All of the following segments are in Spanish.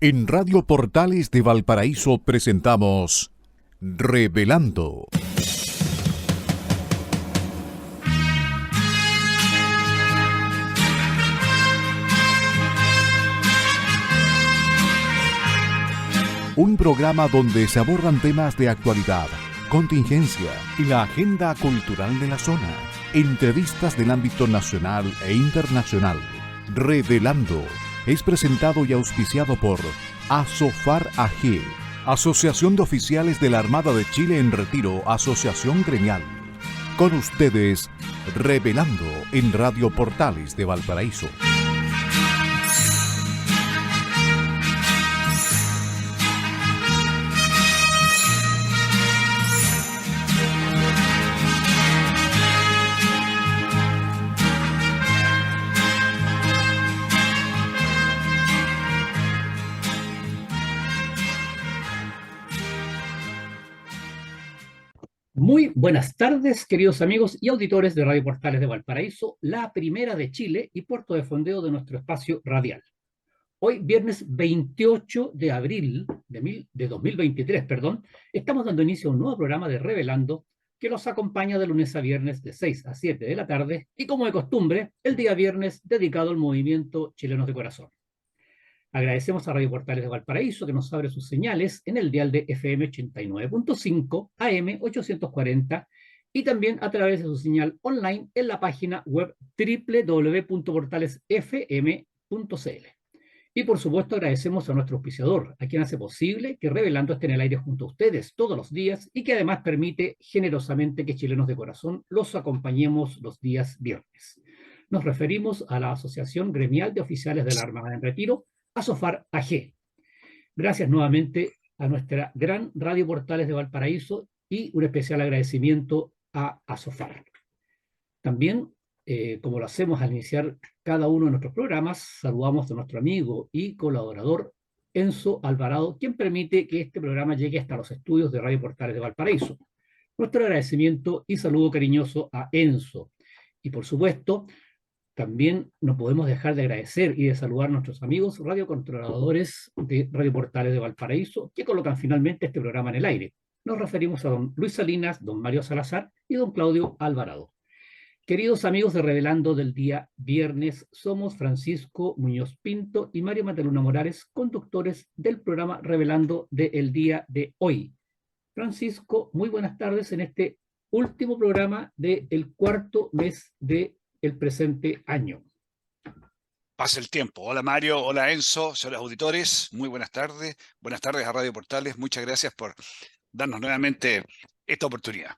En Radio Portales de Valparaíso presentamos Revelando. Un programa donde se abordan temas de actualidad, contingencia y la agenda cultural de la zona. Entrevistas del ámbito nacional e internacional. Revelando es presentado y auspiciado por ASOFAR AG, Asociación de Oficiales de la Armada de Chile en Retiro, Asociación Gremial. Con ustedes, Revelando en Radio Portales de Valparaíso. Muy buenas tardes, queridos amigos y auditores de Radio Portales de Valparaíso, la primera de Chile y puerto de fondeo de nuestro espacio radial. Hoy, viernes 28 de abril de 2023, estamos dando inicio a un nuevo programa de Revelando que los acompaña de lunes a viernes de 6 a 7 de la tarde y, como de costumbre, el día viernes dedicado al movimiento Chilenos de Corazón. Agradecemos a Radio Portales de Valparaíso que nos abre sus señales en el dial de FM 89.5, AM 840 y también a través de su señal online en la página web www.portalesfm.cl. Y por supuesto agradecemos a nuestro auspiciador, a quien hace posible que Revelando esté en el aire junto a ustedes todos los días y que además permite generosamente que Chilenos de Corazón los acompañemos los días viernes. Nos referimos a la Asociación Gremial de Oficiales de la Armada en Retiro, ASOFAR AG. Gracias nuevamente a nuestra gran Radio Portales de Valparaíso y un especial agradecimiento a ASOFAR. También, como lo hacemos al iniciar cada uno de nuestros programas, saludamos a nuestro amigo y colaborador Enzo Alvarado, quien permite que este programa llegue hasta los estudios de Radio Portales de Valparaíso. Nuestro agradecimiento y saludo cariñoso a Enzo. Y por supuesto, también no podemos dejar de agradecer y de saludar a nuestros amigos radiocontroladores de Radio Portales de Valparaíso que colocan finalmente este programa en el aire. Nos referimos a don Luis Salinas, don Mario Salazar y don Claudio Alvarado. Queridos amigos de Revelando del día viernes, somos Francisco Muñoz Pinto y Mario Mateluna Morales, conductores del programa Revelando del día de hoy. Francisco, muy buenas tardes en este último programa del cuarto mes de el presente año. Pasa el tiempo. Hola Mario, hola Enzo, señores auditores, muy buenas tardes. Buenas tardes a Radio Portales, muchas gracias por darnos nuevamente esta oportunidad.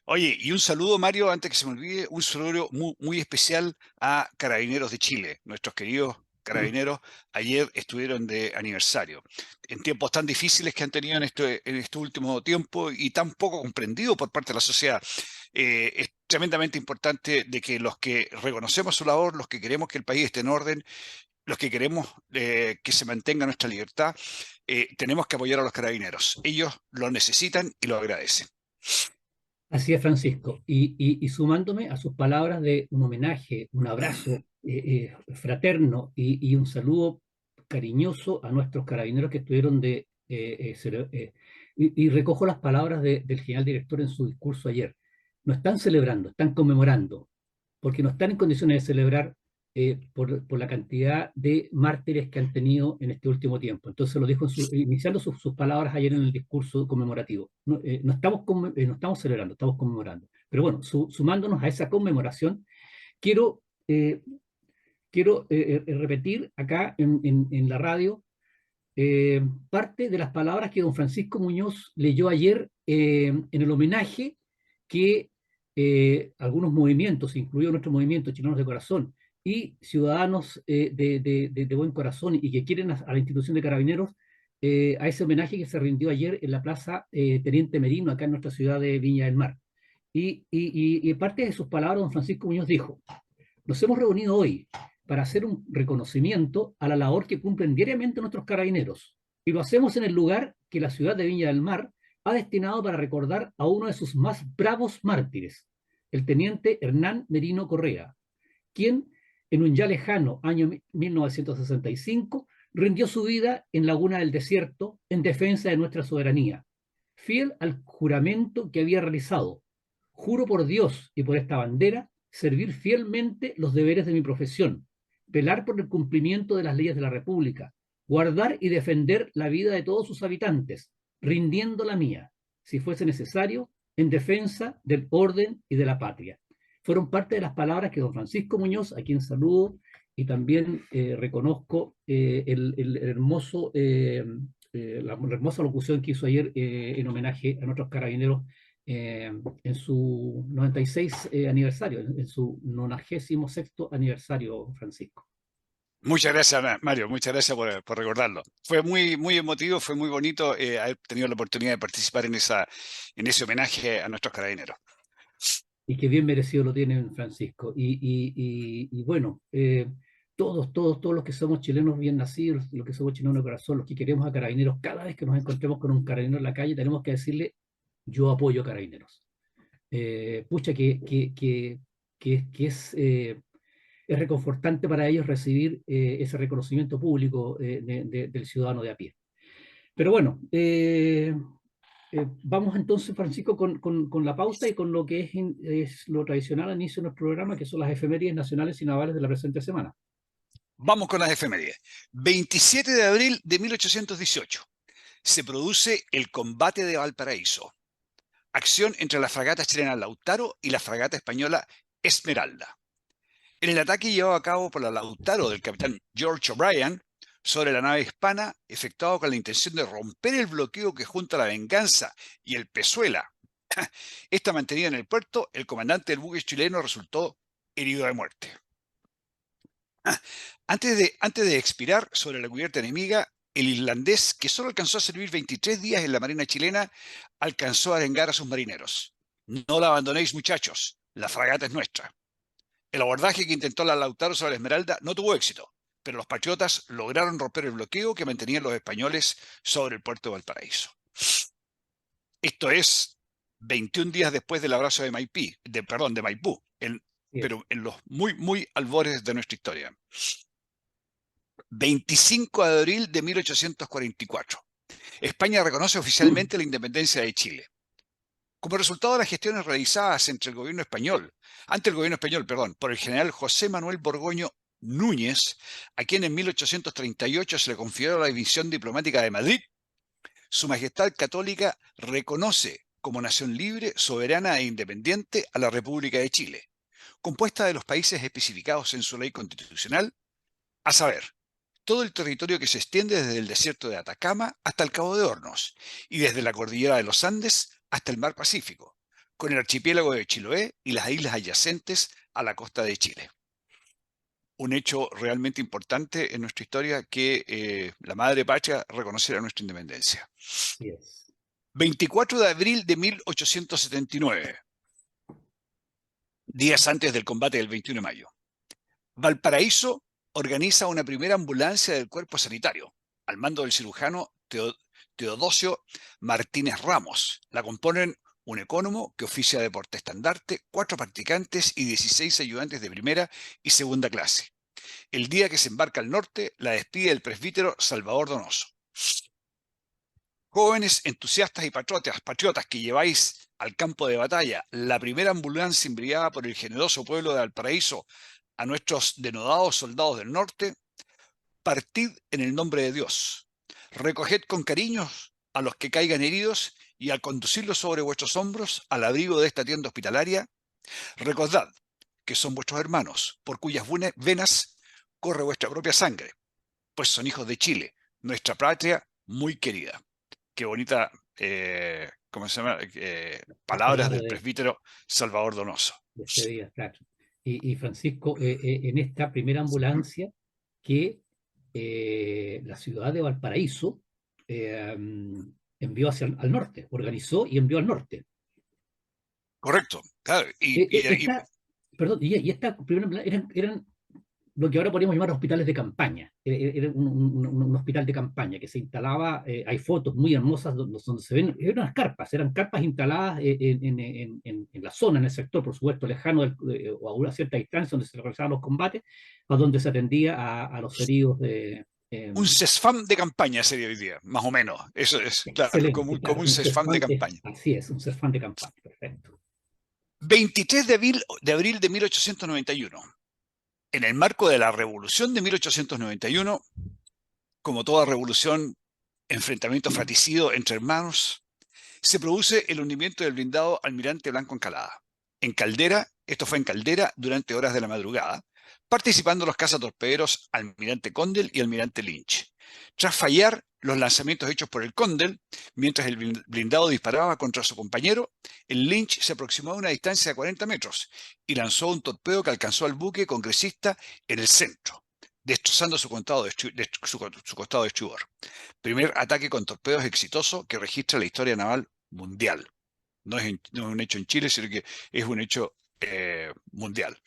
Oye, y un saludo Mario, antes que se me olvide, un saludo muy especial a Carabineros de Chile, nuestros queridos carabineros, ayer estuvieron de aniversario. En tiempos tan difíciles que han tenido en este último tiempo y tan poco comprendido por parte de la sociedad, es tremendamente importante de que los que reconocemos su labor, los que queremos que el país esté en orden, los que queremos que se mantenga nuestra libertad, tenemos que apoyar a los carabineros. Ellos lo necesitan y lo agradecen. Así es, Francisco. Y sumándome a sus palabras de un homenaje, un abrazo fraterno y un saludo cariñoso a nuestros carabineros que estuvieron y recojo las palabras del general director en su discurso ayer. No están celebrando, están conmemorando, porque no están en condiciones de celebrar por la cantidad de mártires que han tenido en este último tiempo. Entonces lo dijo iniciando sus palabras ayer en el discurso conmemorativo. No estamos celebrando, estamos conmemorando. Pero bueno, sumándonos a esa conmemoración, quiero repetir acá en la radio parte de las palabras que don Francisco Muñoz leyó ayer en el homenaje que algunos movimientos, incluido nuestro movimiento Chilenos de Corazón, y ciudadanos de buen corazón y que quieren a la institución de Carabineros, a ese homenaje que se rindió ayer en la Plaza Teniente Merino, acá en nuestra ciudad de Viña del Mar. Y parte de sus palabras, don Francisco Muñoz dijo: nos hemos reunido hoy para hacer un reconocimiento a la labor que cumplen diariamente nuestros carabineros, y lo hacemos en el lugar que la ciudad de Viña del Mar ha destinado para recordar a uno de sus más bravos mártires, el teniente Hernán Merino Correa, quien en un ya lejano año 1965 Rindió su vida en Laguna del Desierto en defensa de nuestra soberanía, fiel al juramento que había realizado. Juro por Dios y por esta bandera servir fielmente los deberes de mi profesión, velar por el cumplimiento de las leyes de la República, guardar y defender la vida de todos sus habitantes, rindiendo la mía, si fuese necesario, en defensa del orden y de la patria. Fueron parte de las palabras que don Francisco Muñoz, a quien saludo y también reconozco la hermosa locución que hizo ayer en homenaje a nuestros carabineros en su 96 aniversario, en su 96º aniversario, Francisco. Muchas gracias, Mario, muchas gracias por recordarlo. Fue muy, muy emotivo, fue muy bonito haber tenido la oportunidad de participar en ese homenaje a nuestros carabineros. Y que bien merecido lo tienen, Francisco. Y bueno, todos los que somos chilenos bien nacidos, los que somos chilenos de corazón, los que queremos a Carabineros, cada vez que nos encontremos con un carabinero en la calle, tenemos que decirle, yo apoyo a Carabineros. Pucha, que es reconfortante para ellos recibir ese reconocimiento público del ciudadano de a pie. Pero bueno, vamos entonces, Francisco, con la pauta y con lo que es lo tradicional al inicio de nuestro programa, que son las efemérides nacionales y navales de la presente semana. Vamos con las efemérides. 27 de abril de 1818 se produce el combate de Valparaíso. Acción entre la fragata chilena Lautaro y la fragata española Esmeralda. En el ataque llevado a cabo por la Lautaro del capitán George O'Brien sobre la nave hispana, efectuado con la intención de romper el bloqueo que junto a la Venganza y el Pezuela, esta mantenida en el puerto, el comandante del buque chileno resultó herido de muerte. Antes de expirar sobre la cubierta enemiga, el irlandés, que solo alcanzó a servir 23 días en la marina chilena, alcanzó a arengar a sus marineros. No la abandonéis, muchachos, la fragata es nuestra. El abordaje que intentó la Lautaro sobre la Esmeralda no tuvo éxito, pero los patriotas lograron romper el bloqueo que mantenían los españoles sobre el puerto de Valparaíso. Esto es 21 días después del abrazo de Maipú, pero en los muy, muy albores de nuestra historia. 25 de abril de 1844. España reconoce oficialmente la independencia de Chile. Como resultado de las gestiones realizadas ante el gobierno español, por el general José Manuel Borgoño Núñez, a quien en 1838 se le confirió la división diplomática de Madrid, Su Majestad Católica reconoce como nación libre, soberana e independiente a la República de Chile, compuesta de los países especificados en su ley constitucional, a saber, todo el territorio que se extiende desde el desierto de Atacama hasta el Cabo de Hornos y desde la cordillera de los Andes hasta el mar Pacífico, con el archipiélago de Chiloé y las islas adyacentes a la costa de Chile. Un hecho realmente importante en nuestra historia que la madre patria reconociera nuestra independencia. Yes. 24 de abril de 1879, días antes del combate del 21 de mayo. Valparaíso organiza una primera ambulancia del cuerpo sanitario, al mando del cirujano Teodosio Martínez Ramos. La componen un ecónomo que oficia de portaestandarte, 4 practicantes y 16 ayudantes de primera y segunda clase. El día que se embarca al norte, la despide el presbítero Salvador Donoso. Jóvenes entusiastas y patriotas que lleváis al campo de batalla la primera ambulancia enviada por el generoso pueblo de Valparaíso a nuestros denodados soldados del norte, partid en el nombre de Dios. Recoged con cariños a los que caigan heridos y al conducirlos sobre vuestros hombros al abrigo de esta tienda hospitalaria, recordad que son vuestros hermanos, por cuyas venas corre vuestra propia sangre, pues son hijos de Chile, nuestra patria muy querida. Qué bonita, ¿cómo se llama? Palabras del presbítero Salvador Donoso. Despedida, claro. Y Francisco, en esta primera ambulancia que la ciudad de Valparaíso envió al norte, organizó y envió al norte. Correcto, claro. Esta primera eran lo que ahora podríamos llamar hospitales de campaña. Era un hospital de campaña que se instalaba, hay fotos muy hermosas donde se ven, eran carpas instaladas en la zona, en el sector, por supuesto, lejano o a una cierta distancia donde se realizaban los combates, a donde se atendía a los heridos de Un CESFAM de campaña sería hoy día, más o menos. Eso es, claro, Excelente, como claro, un un CESFAM de CESFAM, campaña. así es, un CESFAM de campaña, perfecto. 23 de abril de 1891. En el marco de la Revolución de 1891, como toda revolución, enfrentamiento fratricida entre hermanos, se produce el hundimiento del blindado Almirante Blanco Encalada. Esto fue en Caldera durante horas de la madrugada, participando los cazatorpederos Almirante Condell y Almirante Lynch. Tras fallar los lanzamientos hechos por el Condell, mientras el blindado disparaba contra su compañero, el Lynch se aproximó a una distancia de 40 metros y lanzó un torpedo que alcanzó al buque congresista en el centro, destrozando su costado de estribor. Primer ataque con torpedos exitoso que registra la historia naval mundial. No es un hecho en Chile, sino que es un hecho mundial.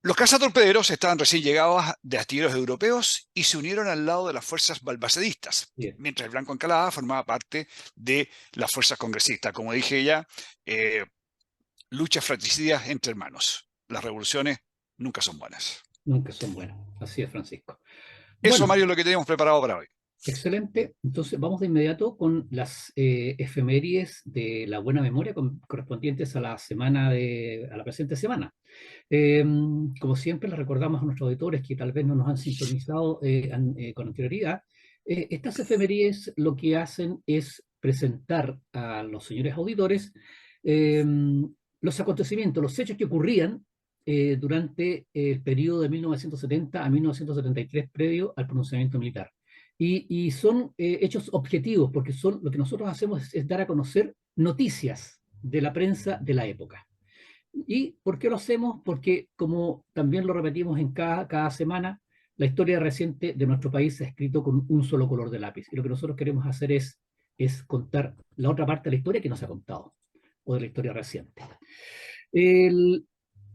Los cazatorpederos estaban recién llegados de astilleros europeos y se unieron al lado de las fuerzas balbacedistas, Bien. mientras el Blanco Encalada formaba parte de las fuerzas congresistas. Como dije ya, luchas fratricidas entre hermanos. Las revoluciones nunca son buenas. Nunca son buenos, así es, Francisco. Eso, Bueno, Mario, es lo que tenemos preparado para hoy. excelente. Entonces vamos de inmediato con las efemérides de la buena memoria correspondientes a la a la presente semana. Como siempre, les recordamos a nuestros auditores que tal vez no nos han sintonizado con anterioridad. Estas efemérides lo que hacen es presentar a los señores auditores eh, los acontecimientos, los hechos que ocurrían durante el periodo de 1970 a 1973 previo al pronunciamiento militar. Y son hechos objetivos, porque son, lo que nosotros hacemos es dar a conocer noticias de la prensa de la época. ¿Y por qué lo hacemos? Porque, como también lo repetimos en cada semana, la historia reciente de nuestro país se ha escrito con un solo color de lápiz. Y lo que nosotros queremos hacer es contar la otra parte de la historia que no se ha contado, o de la historia reciente. El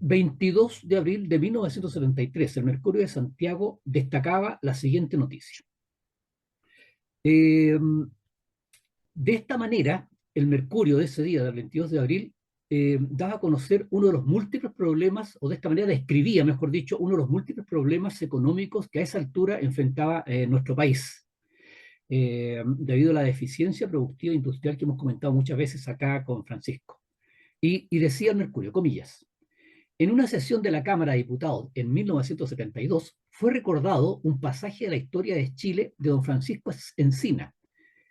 22 de abril de 1973, el Mercurio de Santiago destacaba la siguiente noticia. De esta manera, el Mercurio de ese día, del 22 de abril, daba a conocer uno de los múltiples problemas, o de esta manera describía, mejor dicho, uno de los múltiples problemas económicos que a esa altura enfrentaba nuestro país, debido a la deficiencia productiva e industrial que hemos comentado muchas veces acá con Francisco. Y decía el Mercurio, comillas, en una sesión de la Cámara de Diputados en 1972 fue recordado un pasaje de la historia de Chile de don Francisco Encina.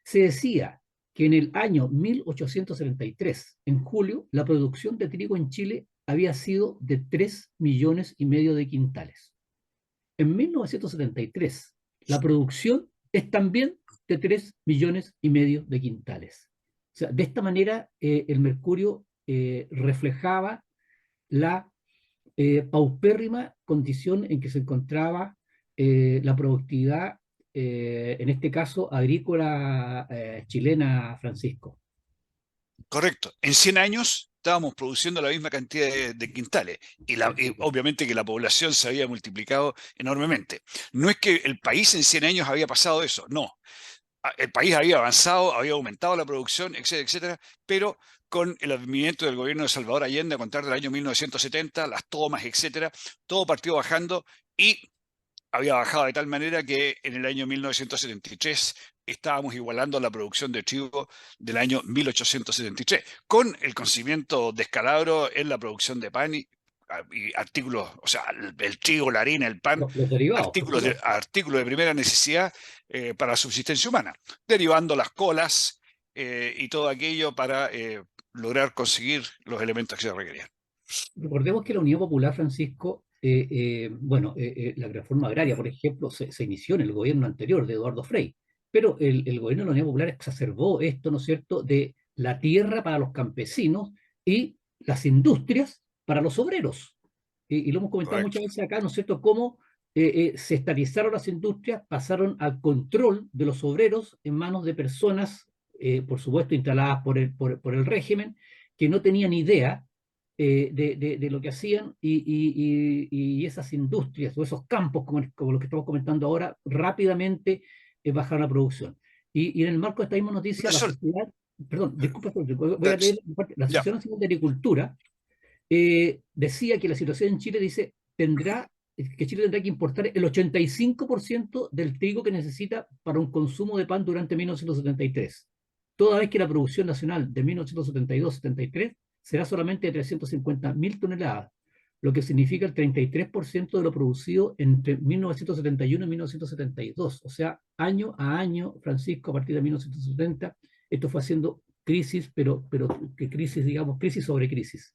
Se decía que en el año 1873, en julio, la producción de trigo en Chile había sido de 3,5 millones de quintales. En 1973, la producción es también de 3,5 millones de quintales. O sea, de esta manera, el Mercurio reflejaba la paupérrima condición en que se encontraba la productividad, en este caso agrícola chilena, Francisco. Correcto. En 100 años estábamos produciendo la misma cantidad de quintales y obviamente que la población se había multiplicado enormemente. No es que el país en 100 años había pasado eso, no. El país había avanzado, había aumentado la producción, etcétera, etcétera, pero con el advenimiento del gobierno de Salvador Allende a contar del año 1970, las tomas, etcétera, todo partió bajando y había bajado de tal manera que en el año 1973 estábamos igualando la producción de trigo del año 1873, con el conocimiento descalabro en la producción de pan y artículos, o sea, el trigo, la harina, el pan, Los derivados, artículos de primera necesidad para la subsistencia humana, derivando las colas y todo aquello para lograr conseguir los elementos que se requerían. Recordemos que la Unión Popular, Francisco, la reforma agraria, por ejemplo, se inició en el gobierno anterior de Eduardo Frei, pero el gobierno de la Unión Popular exacerbó esto, ¿no es cierto?, de la tierra para los campesinos y las industrias para los obreros. Y lo hemos comentado Correcto. muchas veces acá, ¿no es cierto?, cómo se estatizaron las industrias, pasaron al control de los obreros en manos de personas, por supuesto, instaladas por el régimen, que no tenían idea de lo que hacían, y esas industrias o esos campos, como los que estamos comentando ahora, rápidamente bajaron la producción. Y en el marco de esta misma noticia, la sociedad, perdón, disculpa, voy a leer la Asociación Nacional de Agricultura, decía que la situación en Chile, dice, tendrá que Chile tendrá que importar el 85% del trigo que necesita para un consumo de pan durante 1973, toda vez que la producción nacional de 1972-73 será solamente de 350.000 toneladas, lo que significa el 33% de lo producido entre 1971 y 1972. O sea, año a año, Francisco, a partir de 1970, esto fue haciendo crisis, pero que crisis, digamos, crisis sobre crisis.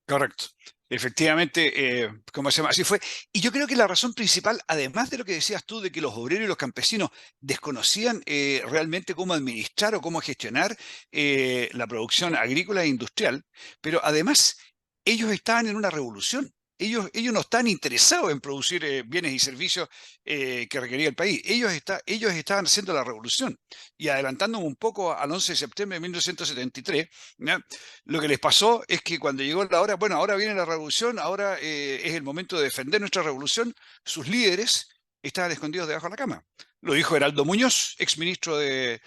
Correcto. Efectivamente, ¿cómo se llama? Así fue. Y yo creo que la razón principal, además de lo que decías tú, de que los obreros y los campesinos desconocían realmente cómo administrar o cómo gestionar la producción agrícola e industrial, pero además ellos estaban en una revolución. Ellos no están interesados en producir bienes y servicios que requería el país. Ellos estaban haciendo la revolución. Y adelantándome un poco al 11 de septiembre de 1973, ¿ya? Lo que les pasó es que cuando llegó la hora, bueno, ahora viene la revolución, ahora es el momento de defender nuestra revolución, sus líderes estaban escondidos debajo de la cama. Lo dijo Heraldo Muñoz, exministro de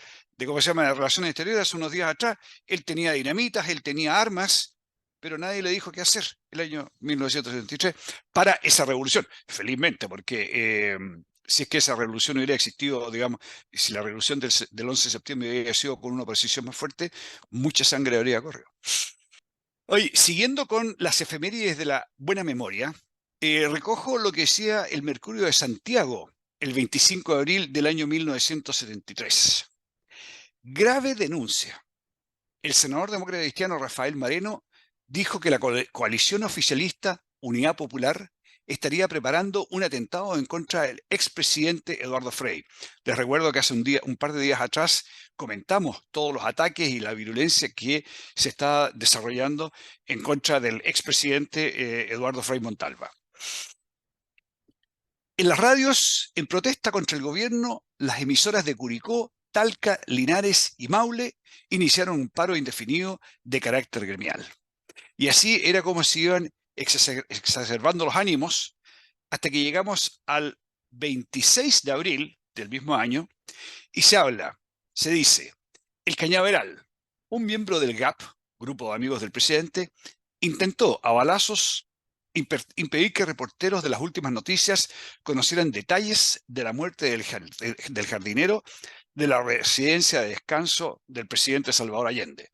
¿cómo se llama?, de Relaciones Exteriores, hace unos días atrás. Él tenía dinamitas, él tenía armas, pero nadie le dijo qué hacer el año 1973 para esa revolución. Felizmente, porque si es que esa revolución hubiera existido, digamos, si la revolución del 11 de septiembre hubiera sido con una oposición más fuerte, mucha sangre habría corrido. Oye, siguiendo con las efemérides de la buena memoria, recojo lo que decía el Mercurio de Santiago el 25 de abril del año 1973. Grave denuncia. El senador demócrata cristiano Rafael Moreno dijo que la coalición oficialista Unidad Popular estaría preparando un atentado en contra del expresidente Eduardo Frei. Les recuerdo que hace un par de días atrás comentamos todos los ataques y la virulencia que se está desarrollando en contra del expresidente Eduardo Frei Montalva. En las radios, en protesta contra el gobierno, las emisoras de Curicó, Talca, Linares y Maule iniciaron un paro indefinido de carácter gremial. Y así era como se iban exacerbando los ánimos hasta que llegamos al 26 de abril del mismo año y se dice, el Cañaveral, un miembro del GAP, grupo de amigos del presidente, intentó a balazos impedir que reporteros de las últimas noticias conocieran detalles de la muerte del jardinero de la residencia de descanso del presidente Salvador Allende.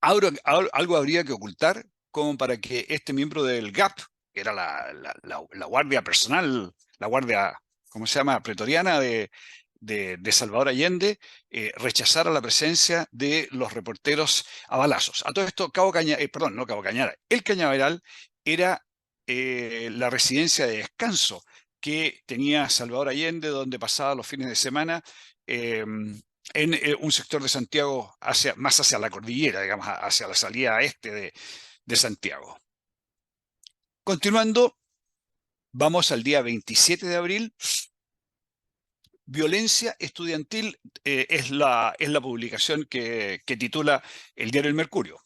Algo habría que ocultar como para que este miembro del GAP, que era la guardia personal, la guardia, ¿cómo se llama?, pretoriana de Salvador Allende, rechazara la presencia de los reporteros a balazos. A todo esto, el Cañaveral era la residencia de descanso que tenía Salvador Allende, donde pasaba los fines de semana en un sector de Santiago más hacia la cordillera, digamos, hacia la salida este de Santiago. Continuando, vamos al día 27 de abril. Violencia estudiantil es la publicación que titula el diario El Mercurio.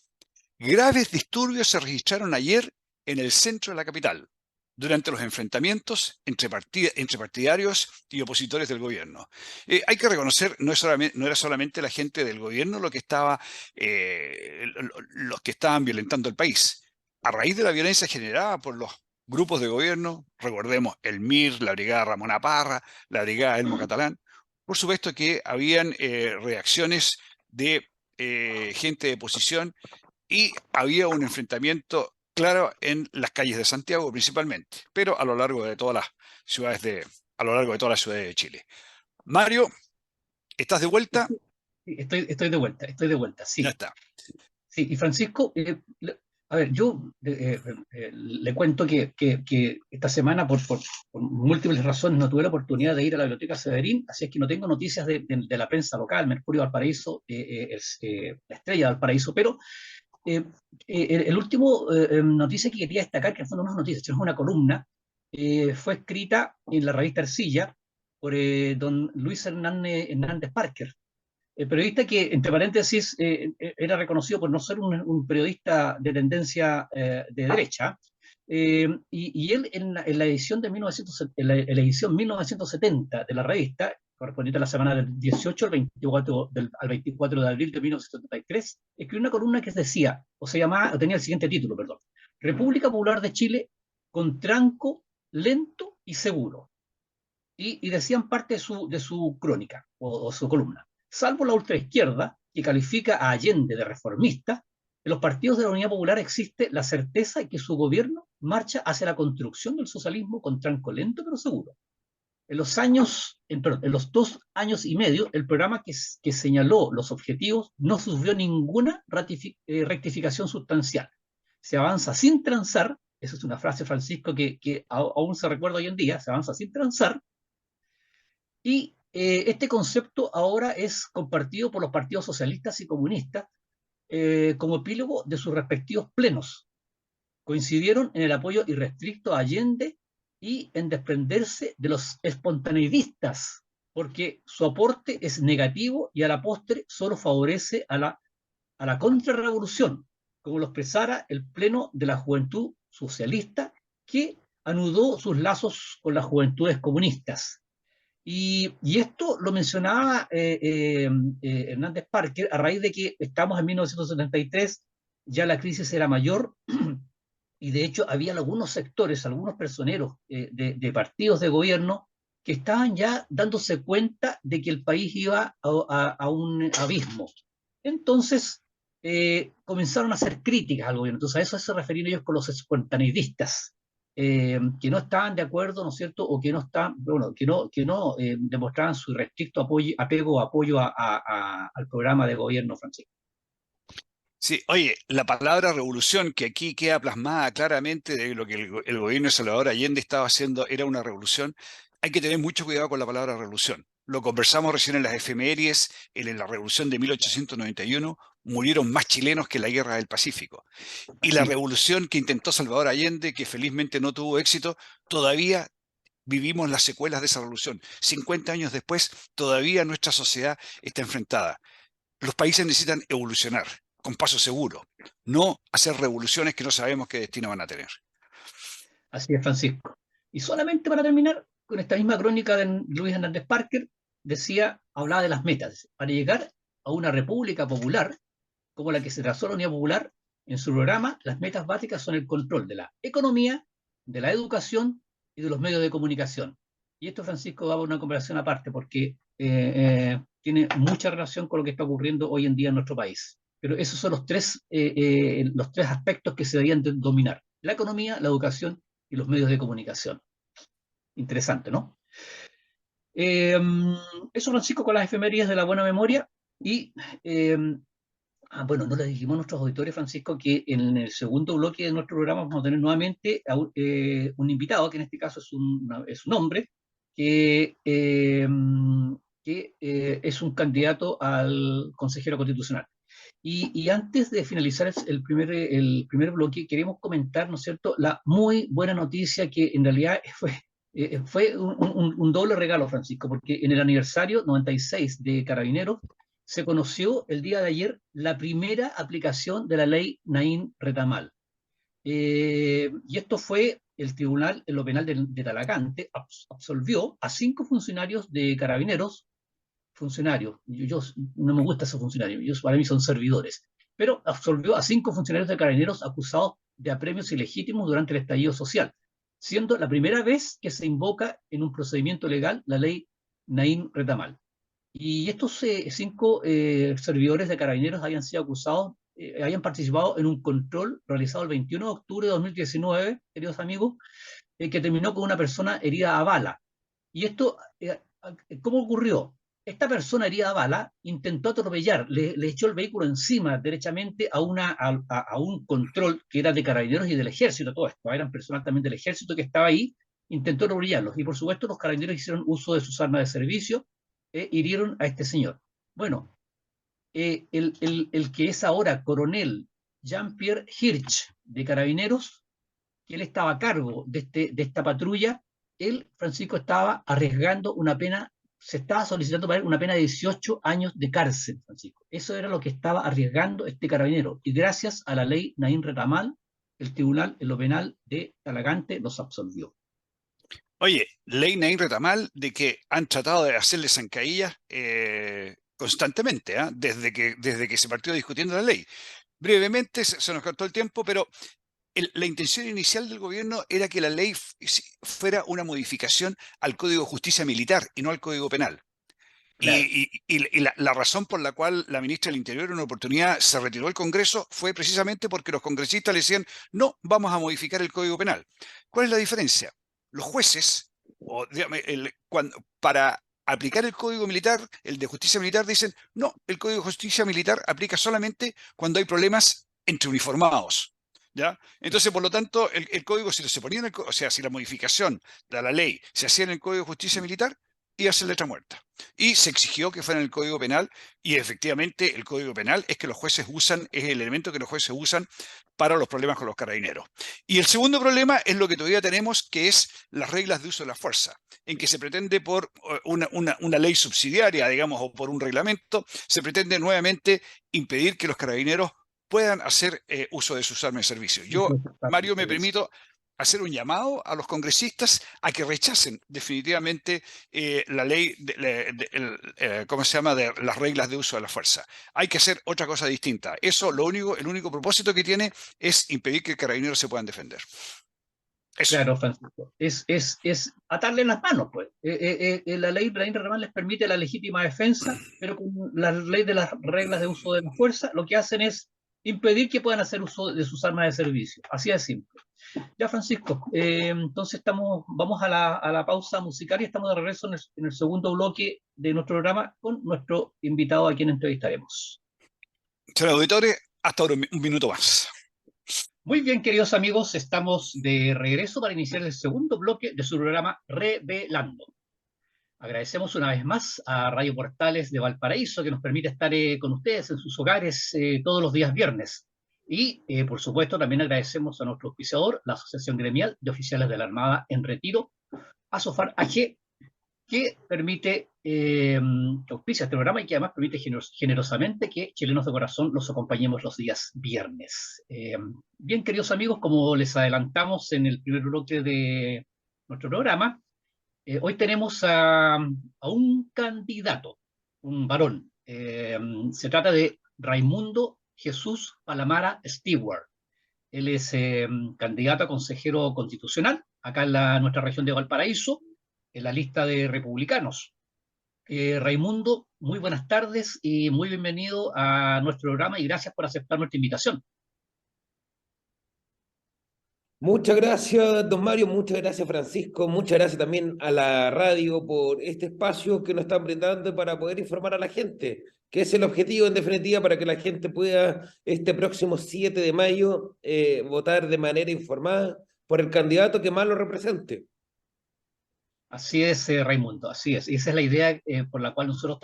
Graves disturbios se registraron ayer en el centro de la capital, durante los enfrentamientos entre partidarios y opositores del gobierno. Hay que reconocer, no era solamente la gente del gobierno los que estaban violentando el país. A raíz de la violencia generada por los grupos de gobierno, recordemos el MIR, la Brigada Ramona Parra, la Brigada Elmo Catalán, por supuesto que habían reacciones de gente de oposición y había un enfrentamiento claro en las calles de Santiago principalmente, pero a lo largo de todas las ciudades de Chile. Mario, ¿estás de vuelta? Estoy de vuelta, sí. Ya está. Sí, y Francisco, a ver, yo le cuento que esta semana, por múltiples razones, no tuve la oportunidad de ir a la Biblioteca Severín, así es que no tengo noticias de la prensa local, Mercurio Valparaíso, La Estrella de Valparaíso, pero el último noticia que quería destacar, que no es una noticia, sino es una columna, fue escrita en la revista Arcilla por don Luis Hernández Parker, periodista que, entre paréntesis, era reconocido por no ser un periodista de tendencia de derecha, y él en la edición de en la edición 1970 de la revista, correspondiente a la semana del 18 al 24 de abril de 1973, escribió una columna que decía, o tenía el siguiente título, perdón: República Popular de Chile con tranco, lento y seguro. Y decían parte de su crónica o su columna. Salvo la ultraizquierda, que califica a Allende de reformista, en los partidos de la Unidad Popular existe la certeza de que su gobierno marcha hacia la construcción del socialismo con tranco lento pero seguro. En los 2 años y medio, el programa que señaló los objetivos no sufrió ninguna rectificación sustancial. Se avanza sin transar, esa es una frase, Francisco, que aún se recuerda hoy en día, se avanza sin transar, y este concepto ahora es compartido por los partidos socialistas y comunistas como epílogo de sus respectivos plenos. Coincidieron en el apoyo irrestricto a Allende y en desprenderse de los espontaneidistas, porque su aporte es negativo y a la postre solo favorece a la contrarrevolución, como lo expresara el Pleno de la Juventud Socialista, que anudó sus lazos con las juventudes comunistas. Y esto lo mencionaba Hernández Parker a raíz de que estamos en 1973, ya la crisis era mayor, y de hecho había algunos sectores, algunos personeros de partidos de gobierno que estaban ya dándose cuenta de que el país iba a un abismo. Entonces comenzaron a hacer críticas al gobierno. Entonces a eso se referían ellos con los espontaneidistas, que no estaban de acuerdo, ¿no es cierto? O que no estaban, bueno, que no demostraban su irrestricto apego o apoyo al programa de gobierno francés. Sí, oye, la palabra revolución que aquí queda plasmada claramente de lo que el gobierno de Salvador Allende estaba haciendo era una revolución. Hay que tener mucho cuidado con la palabra revolución. Lo conversamos recién en las efemérides, en la revolución de 1891 murieron más chilenos que en la guerra del Pacífico. Y la Sí. revolución que intentó Salvador Allende, que felizmente no tuvo éxito, todavía vivimos las secuelas de esa revolución. 50 años después, todavía nuestra sociedad está enfrentada. Los países necesitan evolucionar con paso seguro, no hacer revoluciones que no sabemos qué destino van a tener. Así es, Francisco. Y solamente para terminar, con esta misma crónica de Luis Hernández Parker, hablaba de las metas. Para llegar a una república popular, como la que se trazó la Unidad Popular, en su programa, las metas básicas son el control de la economía, de la educación y de los medios de comunicación. Y esto, Francisco, va a una conversación aparte, porque tiene mucha relación con lo que está ocurriendo hoy en día en nuestro país. Pero esos son los tres aspectos que se deberían dominar: la economía, la educación y los medios de comunicación. Interesante, ¿no? Eso, Francisco, con las efemérides de la buena memoria. Y bueno, no le dijimos a nuestros auditores, Francisco, que en el segundo bloque de nuestro programa vamos a tener nuevamente a un invitado, que en este caso es un hombre, que es un candidato al consejero constitucional. Y antes de finalizar el primer bloque, queremos comentar, ¿no es cierto?, la muy buena noticia que en realidad fue un doble regalo, Francisco, porque en el aniversario 96 de Carabineros se conoció el día de ayer la primera aplicación de la ley Naín Retamal. Y esto fue el tribunal en lo penal de Talagante, absolvió a 5 funcionarios de Carabineros, yo no me gusta esos funcionarios, para mí son servidores, pero absolvió a 5 funcionarios de Carabineros acusados de apremios ilegítimos durante el estallido social, siendo la primera vez que se invoca en un procedimiento legal la ley Naín Retamal. Y estos 5 servidores de Carabineros habían sido acusados, habían participado en un control realizado el 21 de octubre de 2019, queridos amigos, que terminó con una persona herida a bala. Y esto, ¿cómo ocurrió? Esta persona herida a bala intentó atropellar, le echó el vehículo encima derechamente a un control que era de Carabineros y del Ejército, todo esto, eran personal también del Ejército que estaba ahí, intentó atropellarlos. Y por supuesto los Carabineros hicieron uso de sus armas de servicio, hirieron a este señor. Bueno, el que es ahora coronel Jean-Pierre Hirsch de Carabineros, que él estaba a cargo de esta patrulla, él, Francisco, estaba arriesgando una pena, se estaba solicitando para él una pena de 18 años de cárcel, Francisco. Eso era lo que estaba arriesgando este carabinero. Y gracias a la ley Naín Retamal, el tribunal en lo penal de Talagante los absolvió. Oye, ley Naín Retamal, de que han tratado de hacerle zancadillas constantemente, desde que se partió discutiendo la ley. Brevemente, se nos cortó el tiempo, pero la intención inicial del gobierno era que la ley fuera una modificación al Código de Justicia Militar y no al Código Penal. Claro. Y la razón por la cual la ministra del Interior en una oportunidad se retiró del Congreso fue precisamente porque los congresistas le decían, no, vamos a modificar el Código Penal. ¿Cuál es la diferencia? Los jueces, o, dígame, para aplicar el Código Militar, el de Justicia Militar, dicen, no, el Código de Justicia Militar aplica solamente cuando hay problemas entre uniformados. ¿Ya? Entonces, por lo tanto, el código, si se ponía en o sea, si la modificación de la ley se hacía en el Código de Justicia Militar, iba a ser letra muerta. Y se exigió que fuera en el Código Penal, y efectivamente el Código Penal es que los jueces usan, es el elemento que los jueces usan para los problemas con los carabineros. Y el segundo problema es lo que todavía tenemos, que es las reglas de uso de la fuerza, en que se pretende por una ley subsidiaria, digamos, o por un reglamento, se pretende nuevamente impedir que los carabineros puedan hacer uso de sus armas de servicio. Yo, Mario, me permito hacer un llamado a los congresistas a que rechacen definitivamente la ley, ¿cómo se llama?, de las reglas de uso de la fuerza. Hay que hacer otra cosa distinta. Eso, el único propósito que tiene es impedir que carabineros se puedan defender. Eso. Claro, Francisco. Es atarle las manos, pues. La ley Normal les permite la legítima defensa, pero con la ley de las reglas de uso de la fuerza, lo que hacen es impedir que puedan hacer uso de sus armas de servicio. Así de simple. Ya, Francisco, entonces vamos a la pausa musical y estamos de regreso en el segundo bloque de nuestro programa con nuestro invitado a quien entrevistaremos. Señores auditores, hasta ahora un minuto más. Muy bien, queridos amigos, estamos de regreso para iniciar el segundo bloque de su programa Revelando. Agradecemos una vez más a Radio Portales de Valparaíso que nos permite estar con ustedes en sus hogares todos los días viernes. Y, por supuesto, también agradecemos a nuestro auspiciador, la Asociación Gremial de Oficiales de la Armada en Retiro, ASOFAR AG, que permite, que auspicia este programa y que además permite generosamente que Chilenos de Corazón los acompañemos los días viernes. Bien, queridos amigos, como les adelantamos en el primer bloque de nuestro programa, hoy tenemos a un candidato, un varón. Se trata de Raimundo Jesús Palamara Stewart. Él es candidato a consejero constitucional acá en nuestra región de Valparaíso, en la lista de republicanos. Raimundo, muy buenas tardes y muy bienvenido a nuestro programa y gracias por aceptar nuestra invitación. Muchas gracias, don Mario, muchas gracias, Francisco, muchas gracias también a la radio por este espacio que nos están brindando para poder informar a la gente, que es el objetivo en definitiva para que la gente pueda este próximo 7 de mayo votar de manera informada por el candidato que más lo represente. Así es, Raimundo, así es. Y esa es la idea por la cual nosotros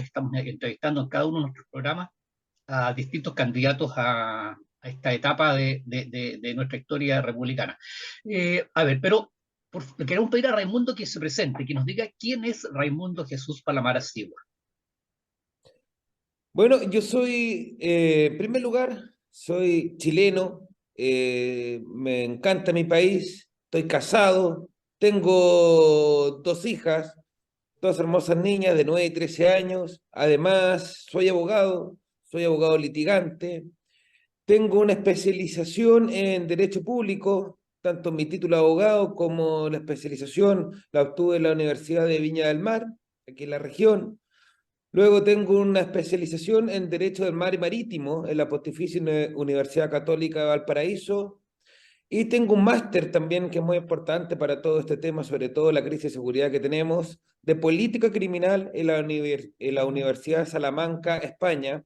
estamos entrevistando en cada uno de nuestros programas a distintos candidatos a esta etapa de nuestra historia republicana. A ver, pero queremos pedir a Raimundo que se presente, que nos diga quién es Raimundo Jesús Palamara Stewart. Bueno, yo soy, en primer lugar, soy chileno, me encanta mi país, estoy casado, tengo 2 hijas, 2 hermosas niñas de 9 y 13 años, además soy abogado litigante. Tengo una especialización en Derecho Público, tanto mi título de abogado como la especialización la obtuve en la Universidad de Viña del Mar, aquí en la región. Luego tengo una especialización en Derecho del Mar y Marítimo en la Pontificia Universidad Católica de Valparaíso. Y tengo un máster también que es muy importante para todo este tema, sobre todo la crisis de seguridad que tenemos, de Política Criminal en la Universidad de Salamanca, España,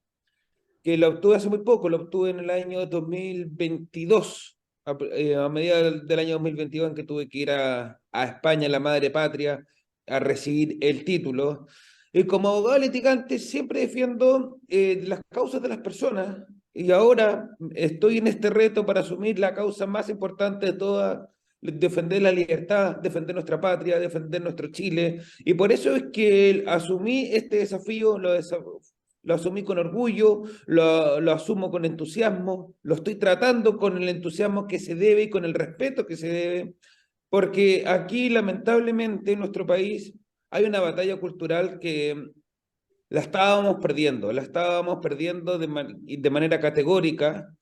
que lo obtuve hace muy poco, lo obtuve en el año 2022, a mediados del año 2022 en que tuve que ir a España, la madre patria, a recibir el título. Y como abogado litigante siempre defiendo las causas de las personas y ahora estoy en este reto para asumir la causa más importante de todas, defender la libertad, defender nuestra patria, defender nuestro Chile, y por eso es que asumí este desafío, lo asumí con orgullo, lo asumo con entusiasmo, lo estoy tratando con el entusiasmo que se debe y con el respeto que se debe, porque aquí lamentablemente en nuestro país hay una batalla cultural que la estábamos perdiendo de manera categórica,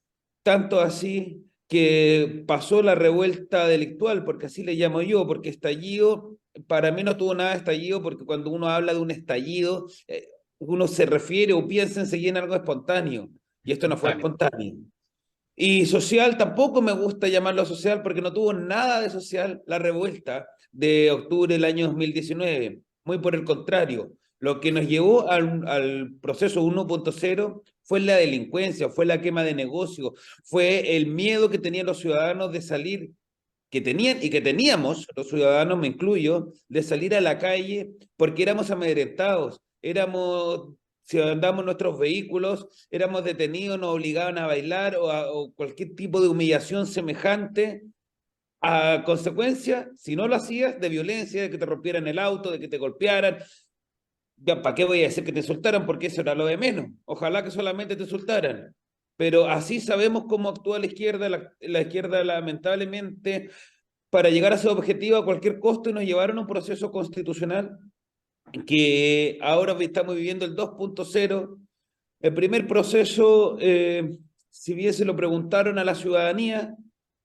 tanto así que pasó la revuelta delictual, porque así le llamo yo, porque estallido, para mí no tuvo nada de estallido, porque cuando uno habla de un estallido, uno se refiere o piensa enseguida en algo espontáneo, y esto no fue Espontáneo. espontáneo. Y social tampoco me gusta llamarlo social porque no tuvo nada de social la revuelta de octubre del año 2019. Muy por el contrario, lo que nos llevó al proceso 1.0 fue la delincuencia, fue la quema de negocios, fue el miedo que tenían los ciudadanos de salir, que tenían y que teníamos, los ciudadanos, me incluyo, de salir a la calle porque éramos amedrentados, éramos, si andamos en nuestros vehículos, éramos detenidos, nos obligaban a bailar o cualquier tipo de humillación semejante, a consecuencia, si no lo hacías, de violencia, de que te rompieran el auto, de que te golpearan. Ya, ¿para qué voy a decir que te insultaran? Porque eso era lo de menos. Ojalá que solamente te insultaran. Pero así sabemos cómo actúa la izquierda. La izquierda, lamentablemente, para llegar a ese objetivo a cualquier costo, y nos llevaron a un proceso constitucional que ahora estamos viviendo el 2.0. El primer proceso, si bien se lo preguntaron a la ciudadanía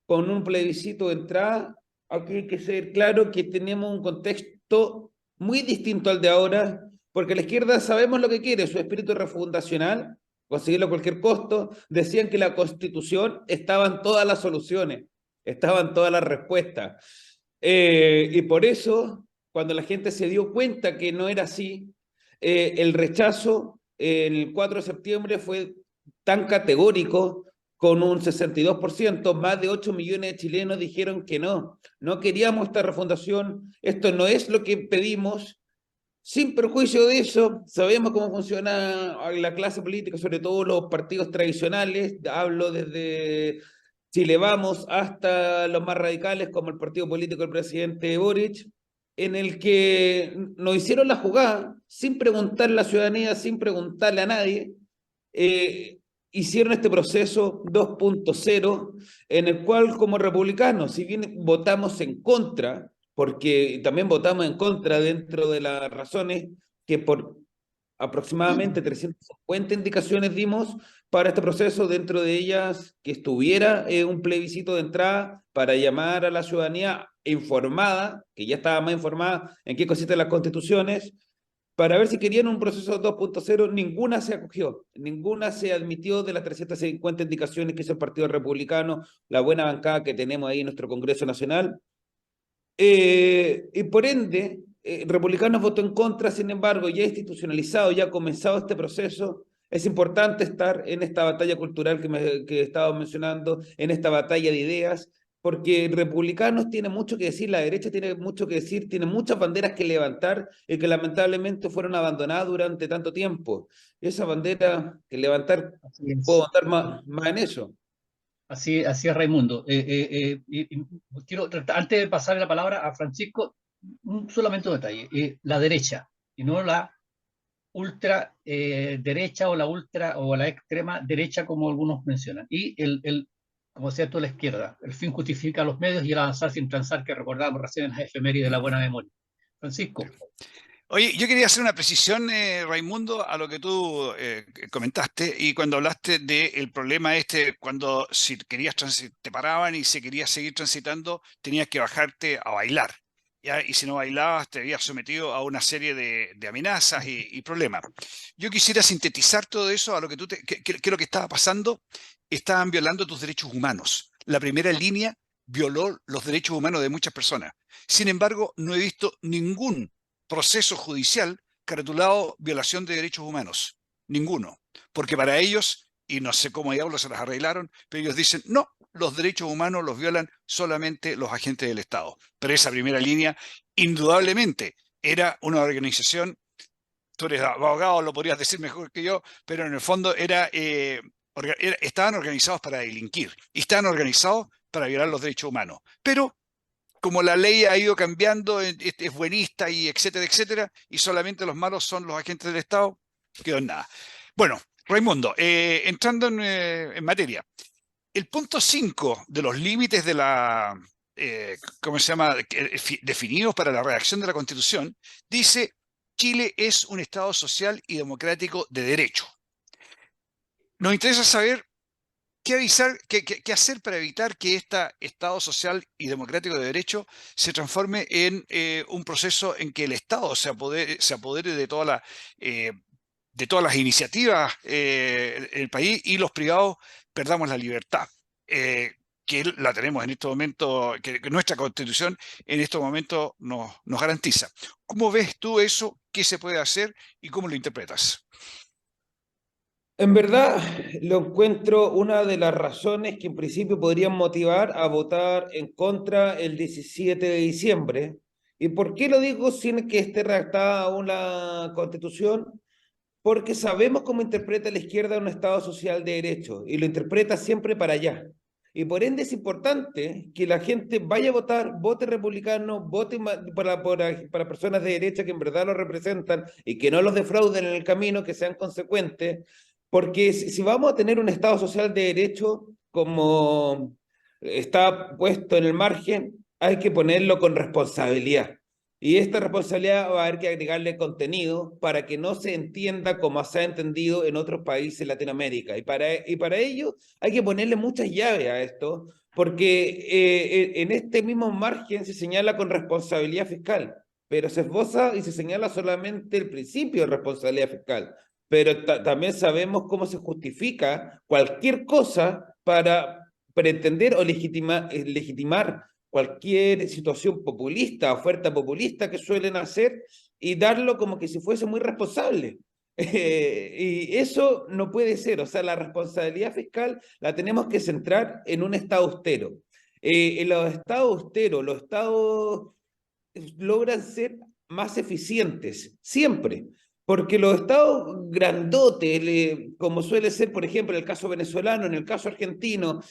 con un plebiscito de entrada, aquí hay que ser claro que tenemos un contexto muy distinto al de ahora, porque la izquierda sabemos lo que quiere, su espíritu refundacional, conseguirlo a cualquier costo. Decían que la Constitución estaban todas las soluciones, estaban todas las respuestas. Y por eso, cuando la gente se dio cuenta que no era así, el rechazo el 4 de septiembre fue tan categórico, con un 62%, más de 8 millones de chilenos dijeron que no, no queríamos esta refundación, esto no es lo que pedimos. Sin perjuicio de eso, sabemos cómo funciona la clase política, sobre todo los partidos tradicionales, hablo desde Chile Vamos hasta los más radicales como el partido político del presidente Boric, en el que nos hicieron la jugada sin preguntarle a la ciudadanía, sin preguntarle a nadie. eh, Hicieron este proceso 2.0 en el cual como republicanos, si bien votamos en contra, porque también votamos en contra dentro de las razones que por aproximadamente 350 indicaciones dimos para este proceso, dentro de ellas que estuviera un plebiscito de entrada para llamar a la ciudadanía informada, que ya estaba más informada en qué consisten las constituciones, para ver si querían un proceso 2.0. Ninguna se acogió, ninguna se admitió de las 350 indicaciones que hizo el Partido Republicano, la buena bancada que tenemos ahí en nuestro Congreso Nacional. Y por ende, Republicanos votó en contra. Sin embargo, ya institucionalizado, ya ha comenzado este proceso. Es importante estar en esta batalla cultural que estaba mencionando, en esta batalla de ideas, porque Republicanos tiene mucho que decir, la derecha tiene mucho que decir, tiene muchas banderas que levantar y que lamentablemente fueron abandonadas durante tanto tiempo. Esa bandera que levantar, Así es. puedo andar más en eso. Así es, Raimundo. Quiero, antes de pasar la palabra a Francisco, solamente un detalle. La derecha, y no la ultra derecha o la ultra o la extrema derecha, como algunos mencionan. Y como decía tú, la izquierda. El fin justifica los medios y el avanzar sin transar, que recordamos recién en la efeméride de la buena memoria. Francisco. Oye, yo quería hacer una precisión, Raimundo, a lo que tú comentaste, y cuando hablaste del problema este, cuando si querías te paraban y si querías seguir transitando, tenías que bajarte a bailar, ¿ya? Y si no bailabas, te habías sometido a una serie de amenazas y problemas. Yo quisiera sintetizar todo eso a lo que ¿qué es lo que estaba pasando? Estaban violando tus derechos humanos. La primera línea violó los derechos humanos de muchas personas. Sin embargo, no he visto ningún proceso judicial caratulado violación de derechos humanos. Ninguno. Porque para ellos, y no sé cómo diablos se las arreglaron, pero ellos dicen, no, los derechos humanos los violan solamente los agentes del Estado. Pero esa primera línea, indudablemente, era una organización, tú eres abogado, lo podrías decir mejor que yo, pero en el fondo estaban organizados para delinquir y estaban organizados para violar los derechos humanos. Pero como la ley ha ido cambiando, es buenista y etcétera, etcétera, y solamente los malos son los agentes del Estado, quedó en nada. Bueno, Raimundo, entrando en materia, el punto 5 de los límites de la, ¿cómo se llama?, definidos para la redacción de la Constitución, dice: Chile es un Estado social y democrático de derecho. Nos interesa saber ¿Qué hacer para evitar que este Estado social y democrático de derecho se transforme en un proceso en que el Estado se apodere eh, de todas las iniciativas en el país y los privados perdamos la libertad? Que la tenemos en este momento, que nuestra Constitución en estos momentos nos garantiza. ¿Cómo ves tú eso? ¿Qué se puede hacer y cómo lo interpretas? En verdad, lo encuentro una de las razones que en principio podrían motivar a votar en contra el 17 de diciembre. ¿Y por qué lo digo sin que esté redactada aún la Constitución? Porque sabemos cómo interpreta la izquierda un Estado social de derecho y lo interpreta siempre para allá. Y por ende es importante que la gente vaya a votar, vote republicano, vote para personas de derecha que en verdad lo representan y que no los defrauden en el camino, que sean consecuentes, porque si vamos a tener un Estado social de derecho como está puesto en el margen, hay que ponerlo con responsabilidad. Y esta responsabilidad va a haber que agregarle contenido para que no se entienda como se ha entendido en otros países de Latinoamérica. Y para ello hay que ponerle muchas llaves a esto, porque en este mismo margen se señala con responsabilidad fiscal, pero se esboza y se señala solamente el principio de responsabilidad fiscal. Pero también sabemos cómo se justifica cualquier cosa para pretender o legitimar cualquier situación populista, oferta populista que suelen hacer y darlo como que si fuese muy responsable. Y eso no puede ser, o sea, la responsabilidad fiscal la tenemos que centrar en un Estado austero. En los estados austeros, los estados logran ser más eficientes, siempre. Porque los estados grandotes, como suele ser, por ejemplo, en el caso venezolano, en el caso argentino,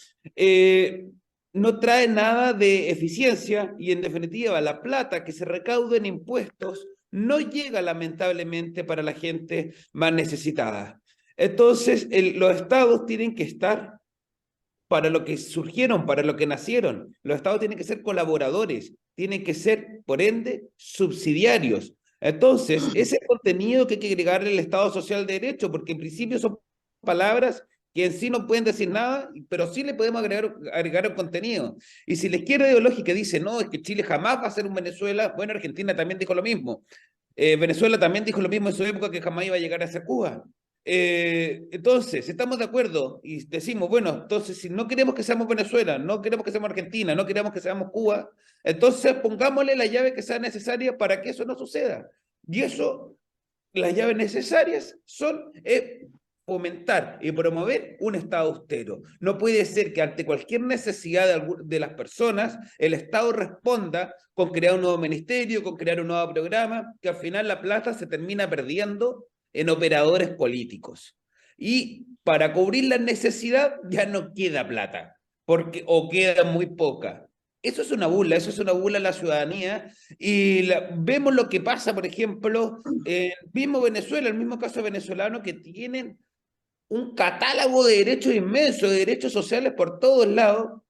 no trae nada de eficiencia y en definitiva la plata que se recauda en impuestos no llega lamentablemente para la gente más necesitada. Entonces, los estados tienen que estar para lo que surgieron, para lo que nacieron. Los estados tienen que ser colaboradores, tienen que ser, por ende, subsidiarios. Entonces, ese contenido que hay que agregarle al Estado Social de Derecho, porque en principio son palabras que en sí no pueden decir nada, pero sí le podemos agregar un contenido. Y si la izquierda ideológica dice, no, es que Chile jamás va a ser un Venezuela, bueno, Argentina también dijo lo mismo. Venezuela también dijo lo mismo en su época, que jamás iba a llegar a ser Cuba. Entonces, estamos de acuerdo y decimos, bueno, entonces si no queremos que seamos Venezuela, no queremos que seamos Argentina, no queremos que seamos Cuba, entonces pongámosle la llave que sea necesaria para que eso no suceda. Y eso, las llaves necesarias son fomentar y promover un Estado austero. No puede ser que ante cualquier necesidad de las personas, el Estado responda con crear un nuevo ministerio, con crear un nuevo programa, que al final la plata se termina perdiendo en operadores políticos. Y para cubrir la necesidad ya no queda plata, o queda muy poca. Eso es una burla a la ciudadanía y vemos lo que pasa, por ejemplo, en el mismo Venezuela, el mismo caso venezolano, que tienen un catálogo de derechos inmenso, de derechos sociales por todos lados,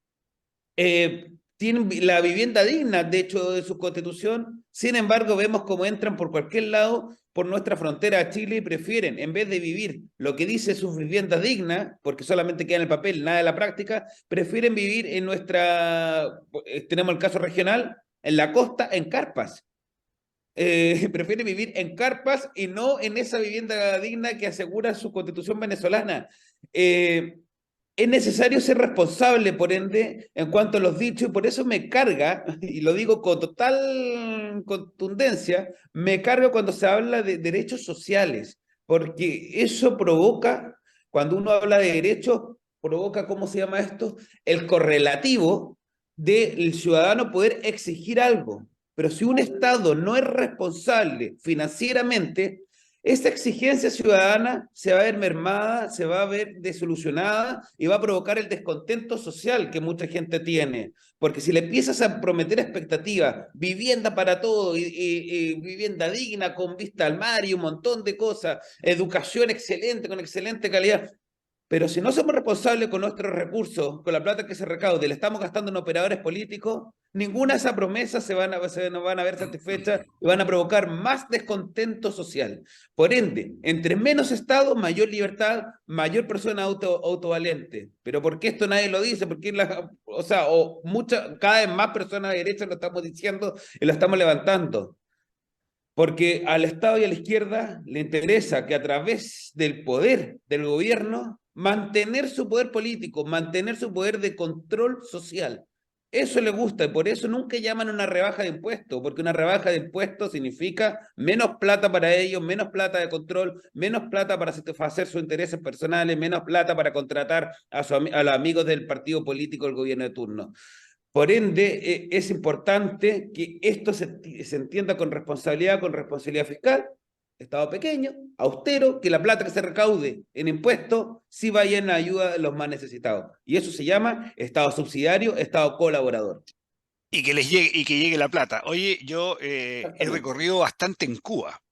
tienen la vivienda digna, de hecho, de su constitución. Sin embargo, vemos cómo entran por cualquier lado por nuestra frontera a Chile y prefieren, en vez de vivir lo que dice sus viviendas dignas, porque solamente queda en el papel, nada de la práctica, prefieren vivir en tenemos el caso regional, en la costa, en carpas. Prefieren vivir en carpas y no en esa vivienda digna que asegura su constitución venezolana. Es necesario ser responsable, por ende, en cuanto a los dichos, y por eso me carga, y lo digo con total contundencia, me carga cuando se habla de derechos sociales, porque eso provoca, cuando uno habla de derechos, provoca, ¿cómo se llama esto? El correlativo del ciudadano poder exigir algo. Pero si un Estado no es responsable financieramente, esa exigencia ciudadana se va a ver mermada, se va a ver desolucionada y va a provocar el descontento social que mucha gente tiene. Porque si le empiezas a prometer expectativas, vivienda para todo, y vivienda digna con vista al mar y un montón de cosas, educación excelente, con excelente calidad, Pero si no somos responsables con nuestros recursos, con la plata que se recaude, le estamos gastando en operadores políticos, ninguna de esas promesas no van a ver satisfechas y van a provocar más descontento social. Por ende, entre menos Estado, mayor libertad, mayor persona autovalente. Pero ¿por qué esto nadie lo dice? Porque cada vez más personas de derecha lo estamos diciendo y lo estamos levantando. Porque al Estado y a la izquierda le interesa que a través del poder del gobierno mantener su poder político, mantener su poder de control social. Eso le gusta y por eso nunca llaman una rebaja de impuestos, porque una rebaja de impuestos significa menos plata para ellos, menos plata de control, menos plata para satisfacer sus intereses personales, menos plata para contratar a los amigos del partido político del gobierno de turno. Por ende, es importante que esto se entienda con responsabilidad fiscal, Estado pequeño, austero, que la plata que se recaude en impuestos sí vaya en ayuda de los más necesitados. Y eso se llama Estado subsidiario, Estado colaborador. Y que llegue la plata. Oye, yo he recorrido bastante en Cuba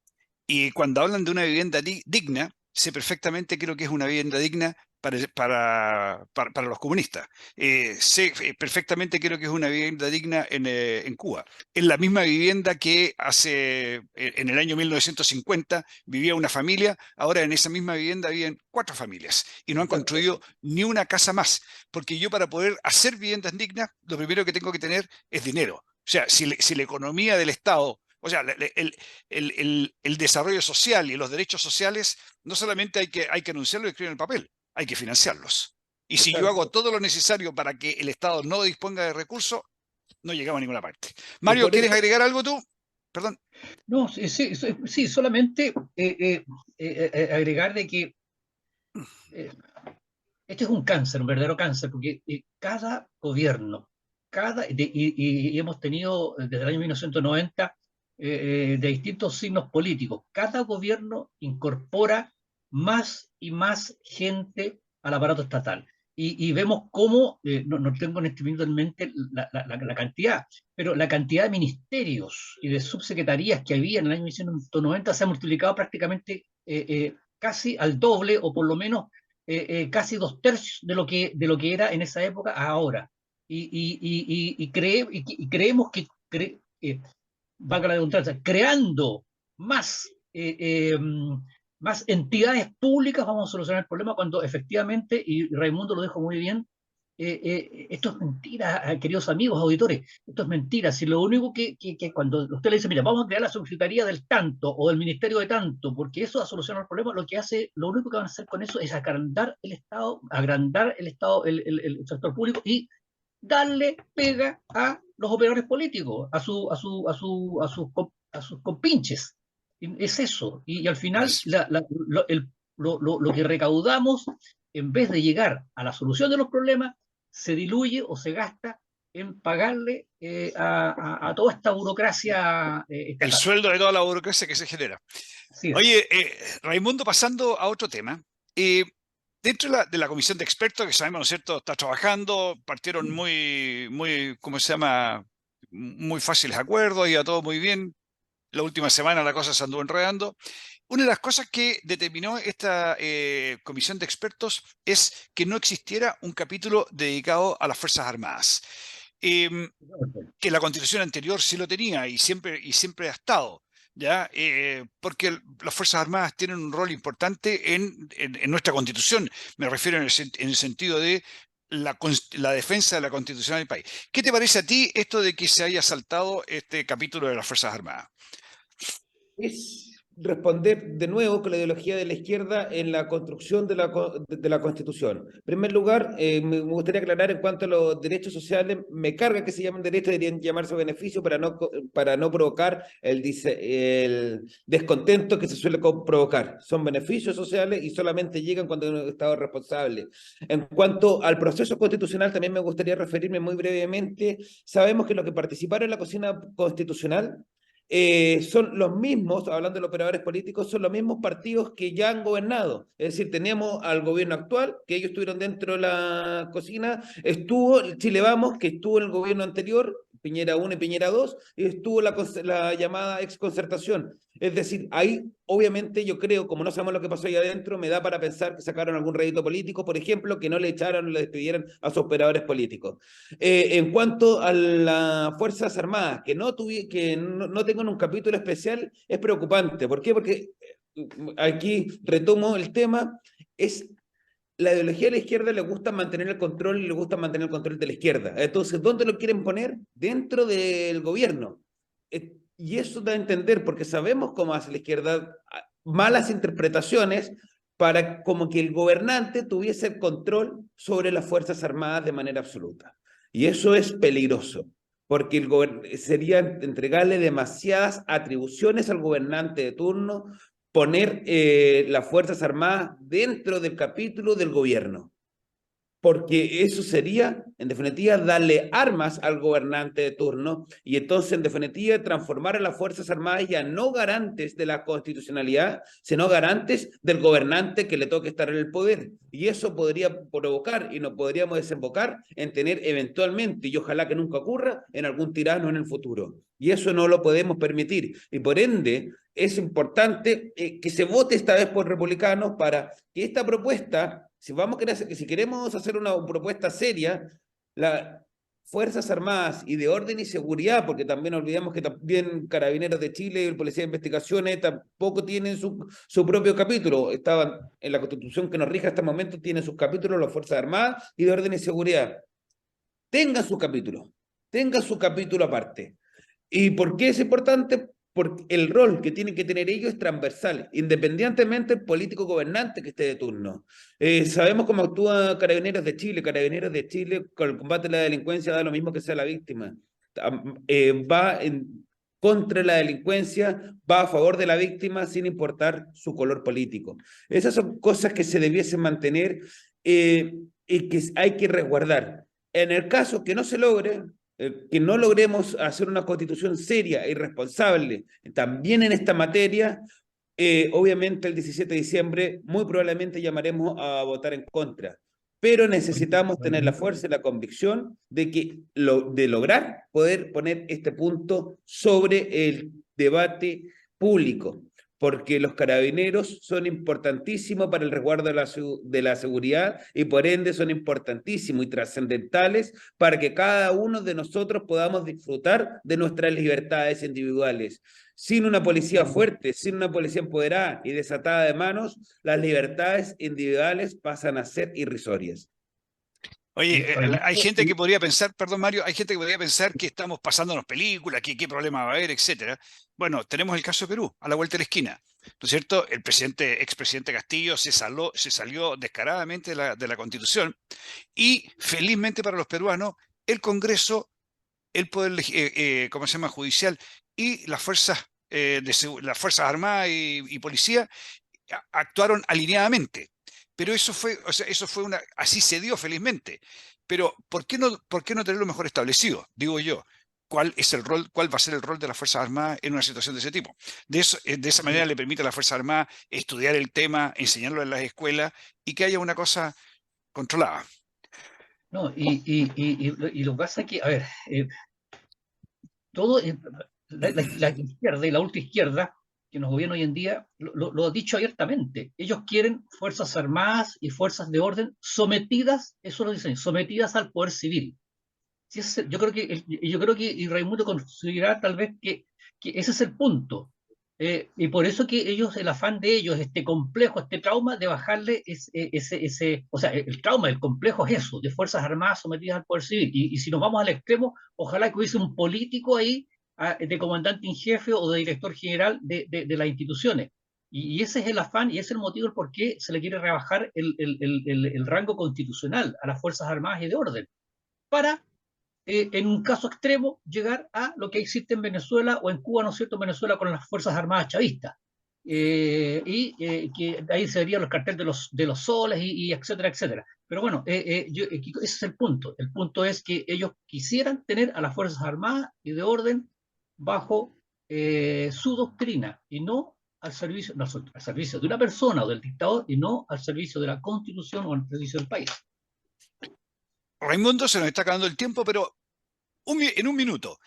y cuando hablan de una vivienda digna, sé perfectamente creo que es una vivienda digna para los comunistas. Sé perfectamente creo que es una vivienda digna en Cuba. Es la misma vivienda que en el año 1950 vivía una familia, ahora en esa misma vivienda viven 4 familias y no han construido ni una casa más, porque yo para poder hacer viviendas dignas, lo primero que tengo que tener es dinero. O sea, si la economía del Estado, o sea, el desarrollo social y los derechos sociales, no solamente hay que anunciarlo y escribir en el papel, hay que financiarlos. Y si yo hago todo lo necesario para que el Estado no disponga de recursos, no llegamos a ninguna parte. Mario, ¿quieres agregar algo tú? Perdón. No, sí, solamente agregar de que este es un cáncer, un verdadero cáncer, porque cada gobierno, y hemos tenido desde el año 1990 de distintos signos políticos, cada gobierno incorpora más y más gente al aparato estatal. Y vemos cómo, no tengo en este momento en mente la cantidad, pero la cantidad de ministerios y de subsecretarías que había en el año 1990 se ha multiplicado prácticamente casi al doble, o por lo menos casi 2/3 de lo que era en esa época a ahora. Y creemos que, valga la redundancia, creando más, más entidades públicas vamos a solucionar el problema, cuando efectivamente, y Raimundo lo dijo muy bien, esto es mentira, queridos amigos auditores, esto es mentira. Si lo único que cuando usted le dice, mira, vamos a crear la subsecretaría del tanto o del ministerio de tanto, porque eso va a solucionar el problema, lo único que van a hacer con eso es agrandar el Estado, el sector público, y darle pega a los operadores políticos, a sus compinches. Es eso. Y al final, lo que recaudamos, en vez de llegar a la solución de los problemas, se diluye o se gasta en pagarle a toda esta burocracia estatal. El sueldo de toda la burocracia que se genera. Sí. Oye, Raimundo, pasando a otro tema. Dentro de la comisión de expertos, que sabemos, ¿no es cierto?, está trabajando, partieron muy, ¿cómo se llama?, muy fáciles acuerdos, iba todo muy bien. La última semana la cosa se anduvo enredando. Una de las cosas que determinó esta comisión de expertos es que no existiera un capítulo dedicado a las Fuerzas Armadas. Que la Constitución anterior sí lo tenía y siempre ha estado, ¿ya? Porque las Fuerzas Armadas tienen un rol importante en nuestra Constitución. Me refiero en el sentido de la defensa de la Constitución del país. ¿Qué te parece a ti esto de que se haya saltado este capítulo de las Fuerzas Armadas? Es responder de nuevo con la ideología de la izquierda en la construcción de la Constitución. En primer lugar, me gustaría aclarar en cuanto a los derechos sociales, me carga que se llamen derechos, deberían llamarse beneficios para no provocar el descontento que se suele provocar. Son beneficios sociales y solamente llegan cuando hay un Estado responsable. En cuanto al proceso constitucional, también me gustaría referirme muy brevemente. Sabemos que los que participaron en la cocina constitucional son los mismos, hablando de los operadores políticos, son los mismos partidos que ya han gobernado. Es decir, tenemos al gobierno actual, que ellos estuvieron dentro de la cocina, estuvo Chile Vamos, que estuvo en el gobierno anterior, Piñera 1 y Piñera 2, y estuvo la llamada exconcertación. Es decir, ahí obviamente yo creo, como no sabemos lo que pasó ahí adentro, me da para pensar que sacaron algún rédito político, por ejemplo, que no le echaron o le despidieran a sus operadores políticos. En cuanto a las Fuerzas Armadas, que no tengan un capítulo especial, es preocupante. ¿Por qué? Porque aquí retomo el tema, es la ideología de la izquierda le gusta mantener el control y le gusta mantener el control de la izquierda. Entonces, ¿dónde lo quieren poner? Dentro del gobierno. Y eso da a entender, porque sabemos cómo hace la izquierda malas interpretaciones para como que el gobernante tuviese el control sobre las Fuerzas Armadas de manera absoluta. Y eso es peligroso, porque sería entregarle demasiadas atribuciones al gobernante de turno, poner las Fuerzas Armadas dentro del capítulo del gobierno, porque eso sería, en definitiva, darle armas al gobernante de turno y entonces, en definitiva, transformar a las Fuerzas Armadas ya no garantes de la constitucionalidad, sino garantes del gobernante que le toque estar en el poder. Y eso podría provocar y nos podríamos desembocar en tener eventualmente, y ojalá que nunca ocurra, en algún tirano en el futuro. Y eso no lo podemos permitir. Y por ende, es importante que se vote esta vez por republicanos para que esta propuesta, si queremos hacer una propuesta seria, las Fuerzas Armadas y de Orden y Seguridad, porque también olvidamos que también Carabineros de Chile y el Policía de Investigaciones tampoco tienen su propio capítulo. Estaban en la Constitución que nos rige hasta el momento, tienen sus capítulos las Fuerzas Armadas y de Orden y Seguridad. Tengan su capítulo aparte. ¿Y por qué es importante? Porque el rol que tienen que tener ellos es transversal, independientemente del político gobernante que esté de turno. Sabemos cómo actúa Carabineros de Chile. Carabineros de Chile, con el combate a la delincuencia, da lo mismo que sea la víctima. Va en contra de la delincuencia, va a favor de la víctima sin importar su color político. Esas son cosas que se debiesen mantener y que hay que resguardar. En el caso que no se logre, que no logremos hacer una constitución seria y responsable también en esta materia, obviamente el 17 de diciembre muy probablemente llamaremos a votar en contra, pero necesitamos tener la fuerza y la convicción de lograr poder poner este punto sobre el debate público, porque los carabineros son importantísimos para el resguardo de la seguridad y por ende son importantísimos y trascendentales para que cada uno de nosotros podamos disfrutar de nuestras libertades individuales. Sin una policía fuerte, sin una policía empoderada y desatada de manos, las libertades individuales pasan a ser irrisorias. Oye, hay gente que podría pensar, perdón Mario, hay gente que podría pensar que estamos pasándonos películas, que qué problema va a haber, etcétera. Bueno, tenemos el caso de Perú, a la vuelta de la esquina, ¿no es cierto? El expresidente Castillo se salió descaradamente de la Constitución y felizmente para los peruanos, el Congreso, el Poder ¿cómo se llama? Judicial y las fuerzas, las Fuerzas Armadas y Policía actuaron alineadamente. Pero eso fue, o sea, así se dio felizmente. Pero ¿por qué no tenerlo mejor establecido? Digo yo, ¿cuál va a ser el rol de las Fuerzas Armadas en una situación de ese tipo? De esa manera le permite a las Fuerzas Armadas estudiar el tema, enseñarlo en las escuelas y que haya una cosa controlada. No, y lo que pasa es que, a ver, todo, la izquierda y la ultraizquierda que nos gobierna hoy en día, lo ha dicho abiertamente. Ellos quieren fuerzas armadas y fuerzas de orden sometidas, eso lo dicen, sometidas al poder civil. Yo creo que y Raimundo considera tal vez que ese es el punto. Y por eso que ellos, el afán de ellos, este complejo, este trauma de bajarle o sea, el trauma, el complejo es eso, de fuerzas armadas sometidas al poder civil. Y si nos vamos al extremo, ojalá que hubiese un político ahí de comandante en jefe o de director general de las instituciones. Y ese es el afán y ese es el motivo por qué se le quiere rebajar el rango constitucional a las Fuerzas Armadas y de orden, para, en un caso extremo, llegar a lo que existe en Venezuela o en Cuba, ¿no es cierto?, en Venezuela con las Fuerzas Armadas chavistas. Que ahí serían los carteles de los soles y etcétera, etcétera. Pero bueno, ese es el punto. El punto es que ellos quisieran tener a las Fuerzas Armadas y de orden bajo su doctrina y no al servicio de una persona o del dictador y no al servicio de la Constitución o al servicio del país. Raimundo, se nos está acabando el tiempo, pero En un minuto.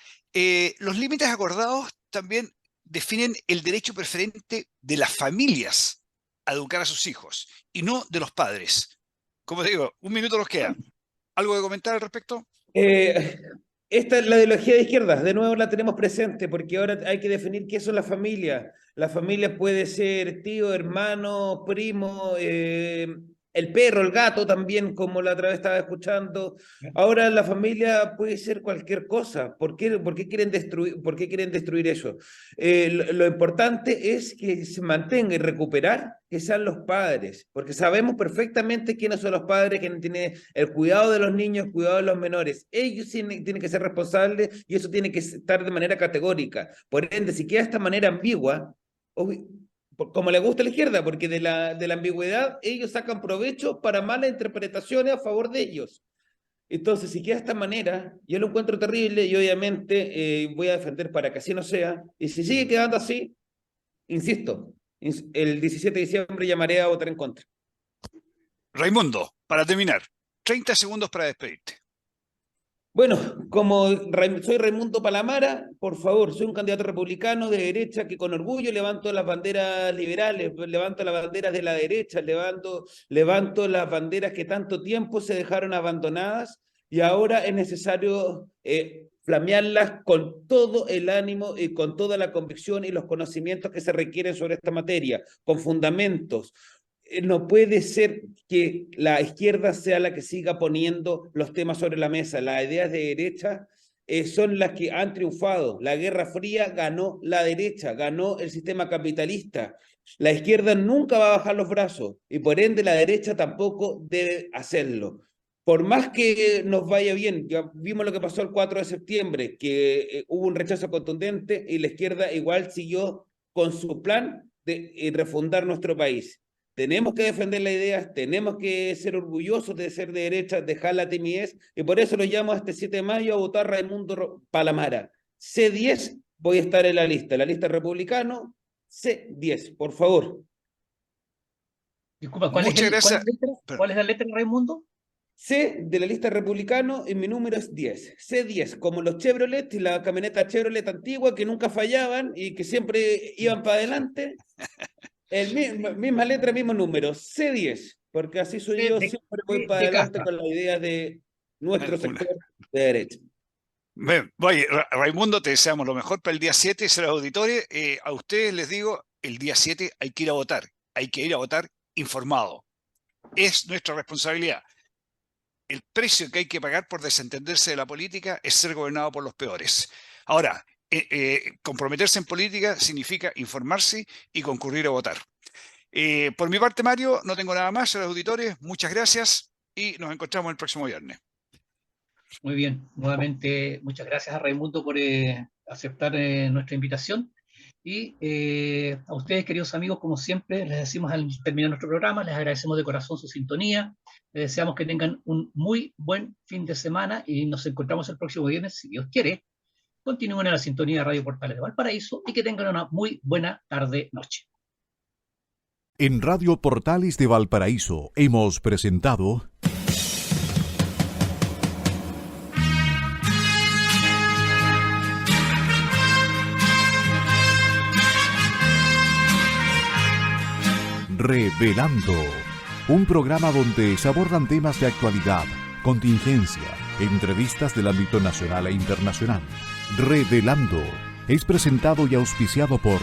Los límites acordados también definen el derecho preferente de las familias a educar a sus hijos y no de los padres. Como digo, un minuto nos queda. ¿Algo que comentar al respecto? Esta es la ideología de izquierda, de nuevo la tenemos presente, porque ahora hay que definir qué son las familias. La familia puede ser tío, hermano, primo, el perro, el gato también, como la otra vez estaba escuchando. Ahora la familia puede ser cualquier cosa. ¿Por qué quieren destruir eso? Lo importante es que se mantenga y recuperar que sean los padres, porque sabemos perfectamente quiénes son los padres, quienes tienen el cuidado de los niños, el cuidado de los menores. Ellos tienen que ser responsables y eso tiene que estar de manera categórica. Por ende, si queda de esta manera ambigua, como le gusta a la izquierda, porque de la ambigüedad ellos sacan provecho para malas interpretaciones a favor de ellos. Entonces, si queda de esta manera, yo lo encuentro terrible y obviamente voy a defender para que así no sea. Y si sigue quedando así, insisto, el 17 de diciembre llamaré a votar en contra. Raimundo, para terminar, 30 segundos para despedirte. Bueno, como soy Raimundo Palamara, por favor, soy un candidato republicano de derecha que con orgullo levanto las banderas liberales, levanto las banderas de la derecha, levanto las banderas que tanto tiempo se dejaron abandonadas y ahora es necesario flamearlas con todo el ánimo y con toda la convicción y los conocimientos que se requieren sobre esta materia, con fundamentos. No puede ser que la izquierda sea la que siga poniendo los temas sobre la mesa. Las ideas de derecha son las que han triunfado. La Guerra Fría ganó la derecha, ganó el sistema capitalista. La izquierda nunca va a bajar los brazos y por ende la derecha tampoco debe hacerlo. Por más que nos vaya bien, ya vimos lo que pasó el 4 de septiembre, que hubo un rechazo contundente y la izquierda igual siguió con su plan de refundar nuestro país. Tenemos que defender las ideas, tenemos que ser orgullosos de ser de derecha, dejar la timidez, y por eso lo llamo este 7 de mayo a votar Raimundo Palamara. C10, voy a estar en la lista republicano, C10, por favor. Disculpa, ¿cuál es la letra, Raimundo? C de la lista republicano y mi número es 10. C10, como los Chevrolet y la camioneta Chevrolet antigua que nunca fallaban y que siempre iban para adelante. Misma letra, mismo número, C10, porque así soy yo, siempre voy para adelante con la idea de nuestro sector de derecha. Oye, Raimundo, te deseamos lo mejor para el día 7, ser auditores. A ustedes les digo, el día 7 hay que ir a votar, informado. Es nuestra responsabilidad. El precio que hay que pagar por desentenderse de la política es ser gobernado por los peores. Ahora, comprometerse en política significa informarse y concurrir a votar. Por mi parte, Mario, no tengo nada más. A los auditores, muchas gracias y nos encontramos el próximo viernes. Muy bien, nuevamente muchas gracias a Raimundo por aceptar nuestra invitación y a ustedes, queridos amigos, como siempre, les decimos al terminar nuestro programa, les agradecemos de corazón su sintonía, les deseamos que tengan un muy buen fin de semana y nos encontramos el próximo viernes, si Dios quiere. Continúen en la sintonía de Radio Portales de Valparaíso y que tengan una muy buena tarde-noche. En Radio Portales de Valparaíso hemos presentado Revelando, un programa donde se abordan temas de actualidad, contingencia, entrevistas del ámbito nacional e internacional. Revelando es presentado y auspiciado por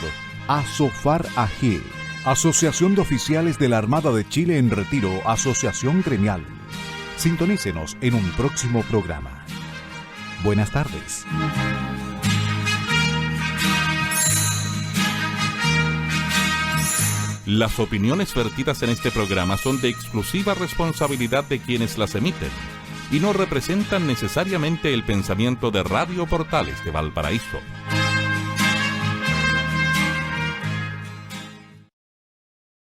Asofar AG, Asociación de Oficiales de la Armada de Chile en Retiro, Asociación Gremial. Sintonícenos en un próximo programa. Buenas tardes. Las opiniones vertidas en este programa son de exclusiva responsabilidad de quienes las emiten y no representan necesariamente el pensamiento de Radio Portales de Valparaíso.